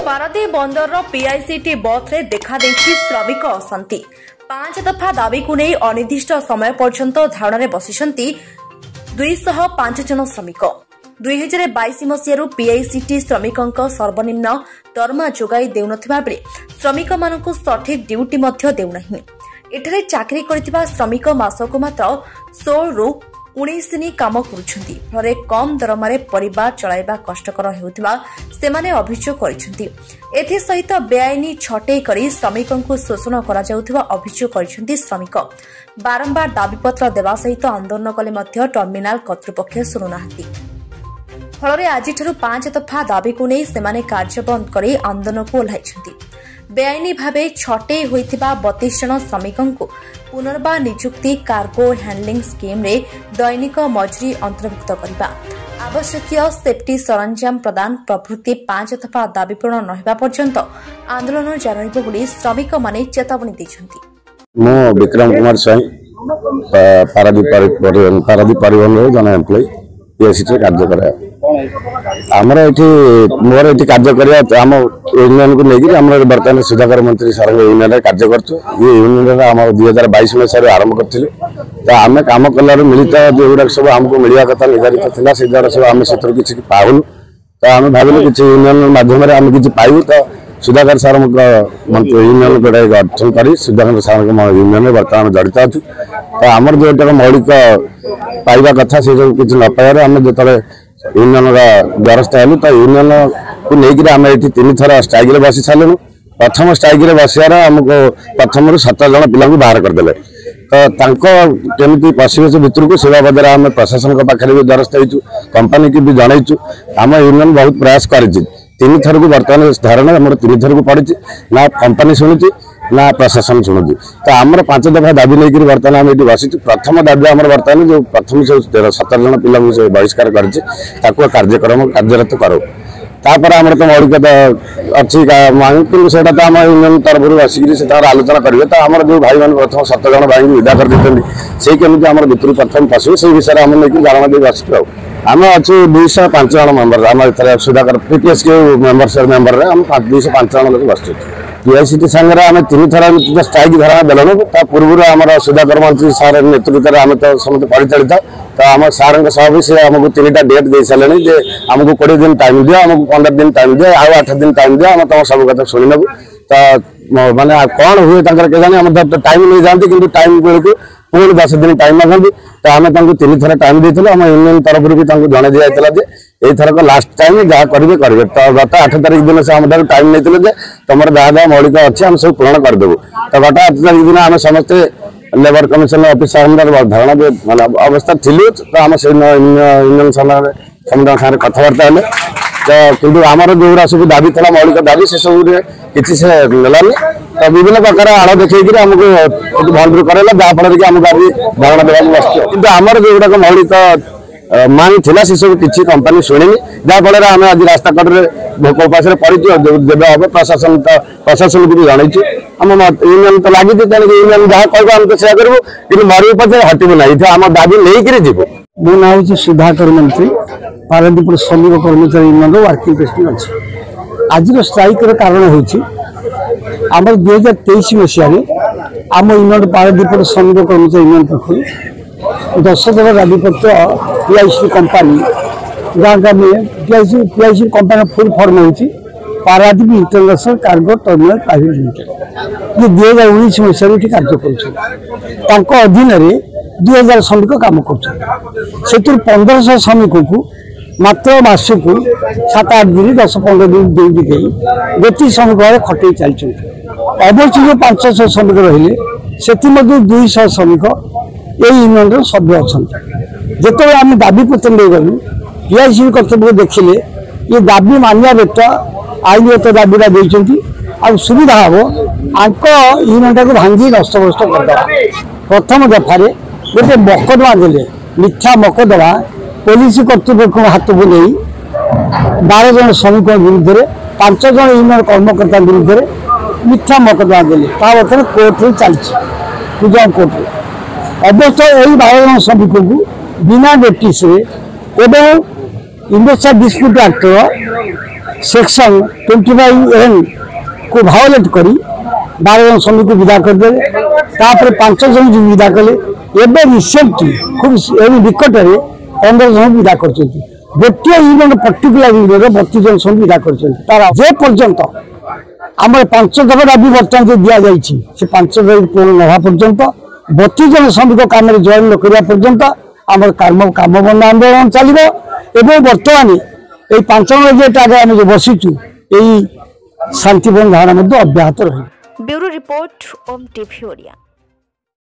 पारादीप बंदर पीआईसीटी बस रे देखा देछि श्रमिक अशांति 5 दफा दाबी को नहीं अनिर्दिष्ट समय पर्यंत धारणा बसिछंती 205 जन श्रमिक 2022 मसीह पीआईसीटी श्रमिकों सर्वनिम्न दरमा जोगाई देउनथिबा बेले श्रमिक मानकु सठिक ड्यूटी मध्य देउनहि। एठारे चाकरी करथिबा श्रमिक मासको मात्र 16 रु 19 दिन काम करुछंती फले कम दरमारे परिवार चलाइबा कष्टकर हेउथिबा सेमाने अभियोग करिसंती। एथि सहित बेआईनी छटे करी श्रमिकों शोषण करा जाउथिबा अभियोग करिसंती। श्रमिक बारंबार दाबीपत्र देवा सहित आंदोलन कले मध्य टर्मिनाल कर्तृपक्ष सुनुनाहांती। फल आज 5 दफा दाबी को नहीं सेमाने कार्य बंद कर आंदोलन को ओह्लाइछंती। बेआईनी भावे छटे होइथिबा 32 जन श्रमिकों पुनर्बार नियुक्ति कार्गो हैंडलिंग स्कीम रे दैनिक मजूरी अंतर्भुक्त करबा आवश्यक सेफ्टी सरंजाम प्रदान प्रभृति 5 दफा दाबी पूर्ण नहेबा पर्यंत आंदोलन जारी रहइबो बोली श्रमिक माने चेतावनी दैछंती। मो विक्रम कुमार साई पारादीप परिवहन जन एम्प्लॉय पीएससी कार्य करे आमर ये मोर ये कार्य करवा आम यूनियन को लेकिन आम बर्तमान सुधाकर मंत्री सार यूनियन कार्य कर यूनियन आम 2022 मसीह आरंभ करूँ तो आम कम कलर मिलित जो सब आमको मिलवा कथा निर्धारित था से द्वारा सब आम से किसी पाऊनु तो आम भाविलु कि यूनियन मध्यम आम कि पाइबू तो सुधाकर सार यूनियन गोटे गठन कर सुधाकर सार यूनियन बर्तमान जड़ित अच्छु तो आमर जो मौलिक पाइबा कथा से सब किसी न पाइबार आम जो यूनियन द्वारस्थ हेलु तो यूनियन को लेकिन आम ये 3 थर स्ट्राइक रे बसी सारे प्रथम स्ट्राइक रे बसियार आमको प्रथम 17 जन पिला बाहर करदे तो केमी परिवेश भितर को सेवा बदला आम प्रशासन पाखे भी द्वारस्थ हो कंपनी की भी जनईचु आम यूनियन बहुत प्रयास कर 3 थर को बर्तमान धारणा आम 3 थर को पड़ी ना कंपनी शुणुची ना प्रशासन शुणुची तो आमर 5 दफा दाबी नहीं बर्तमान आम ये बसी प्रथम दाबी आम बर्तमान जो प्रथम 17 जन पिला बहिष्कार कर कार्यक्रम कार्यरत करो तापर आम तो मौलिकता अच्छी कि आम यूनियन तरफ आसिक आलोचना करेंगे तो आम जो भाई मैंने प्रथम 7 जन भाई विदा कर देते केमी आम भितर प्रथम पशु से विषय आम नहीं धारणा दे बसु आम अच्छे 205 जन मेम्बर आम सुधाकर पीपीएस के मेम्बर आम 205 जन लोग बसु पीआईसीटी सांगे आम 3 थर स्ट्राइक धारणा देलु पूर्व आम सुधाकर मंत्री सार नेतृत्व में आम तो समस्त परिचालित तो आम सार भी से आमको 3टा डेट दे सारे जे आमको 20 दिन टाइम दियो आमको 15 दिन टाइम दियो आउ 8 दिन टाइम दियो आम तुम सब कथा शुणी नबू तो माने कौन हुए केजानी आम टाइम नहीं जाती कि टाइम बेलू पुणी 10 दिन टाइम मांगती तो आम 3 थर टाइम देते आम यूनियन तरफ भी जन दी जाता ये थरक लास्ट टाइम जहाँ करेंगे तो गत 8 तारीख दिन से आम टाइम नहीं तुम जहाँ जहाँ मौलिक अच्छे आम सब पूरण करदेबू तो गत 8 तारीख दिन आम समस्ते लेबर कमिशन ऑफिस धारणा माने अवस्था थिलु तो आम से यूनियन सारे कथबार्ता है तो किंतु आमर जो सब दाबी था मौलिक दाबी से सब किसी से नेलानी तो विभिन्न प्रकार आड़ देखिए आमको भंडूर करेला जहाँफल कि आमको अभी धारणा देवाक बस कि आमर जो गुड़ाक मौलिक मांग थी से सब किसी कंपनी शुणी जहाँफल आम आज रास्ता कड़े भोक उपास पड़ी देवे हम प्रशासन तो प्रशासन को भी जनईचु आम यूनियन तो लगी यूनियन जहाँ कह आम तो सेया करूँ कि मरी पचे हटबू ना आम दाबी नहीं जीव मो ना हूँ सुधाकर मंत्री पारादीप श्रमिक कर्मचारी यूनियन वर्किंग प्रेसिडेंट अच्छी आज स्ट्राइक कारण होम 2023 मसीह आम यूनियन पारादीप श्रमिक कर्मचारी यूनियन पक्ष 10 जन दाबीपत्र पीआईसी कंपनी जहाँ पीआईसी कंपनी फुल फॉर्म होती Paradip international cargo terminal private limited ये 2019 मसीह कार्य कर अधीन 2000 श्रमिक कम कर 1500 श्रमिक को मात्र मासक 7-8 दिन 10-15 दिन ड्यूटी गई गोटी श्रमिक खटे चलते अवश्य जो 500 श्रमिक रही से 200 श्रमिक ये यूनियन सभ्य अच्छा जिते आम दाबी पत्र ले गलु पीआईसी कर्तव्य देखिले ये दाबी मानिया बेट आईनगत दाबीटा देती सुविधा हम आंक यूनियन को भांगी नष्टभ्रष्ट करदे प्रथम दफार गोटे मकदमा देले मिथ्या मकदमा पुलिस कर्तृपक्ष हाथ को नहीं 12 जन श्रमिक विरुद्ध में 5 जन यूनियन कर्मकर्ता विरुद्ध में मिथ्या मकदमा देले बर्तमान कोर्ट चलती पूजा कोर्ट अवश्य यही 12 जन श्रमिक को बिना नोटिस एवं investor dispute actor section 25N को भायोलेट करी 12 जन श्रमिक विदा करदे 5 जन जो विदा कले एवं रिसेंटली खूब निकट में 15 जन विदा कर गोटे यूनियन पर्टिकुलर यूनियन 32 जन श्रमिक विदा कर पर्यंत आम 5 दफा दाबी बर्तमान जो दि जाइए से 5 दफा पूर्ण नवा पर्यंत 32 जन श्रमिक काम जॉइन न करा पर्यंत आम काम बंद आंदोलन चलो एवं बर्तमान ये 5 बजे आगे जो बसीचु यही शांतिपूर्ण धारणा अब्याहत रही। ब्यूरो रिपोर्ट ओम टीवी ओडिया।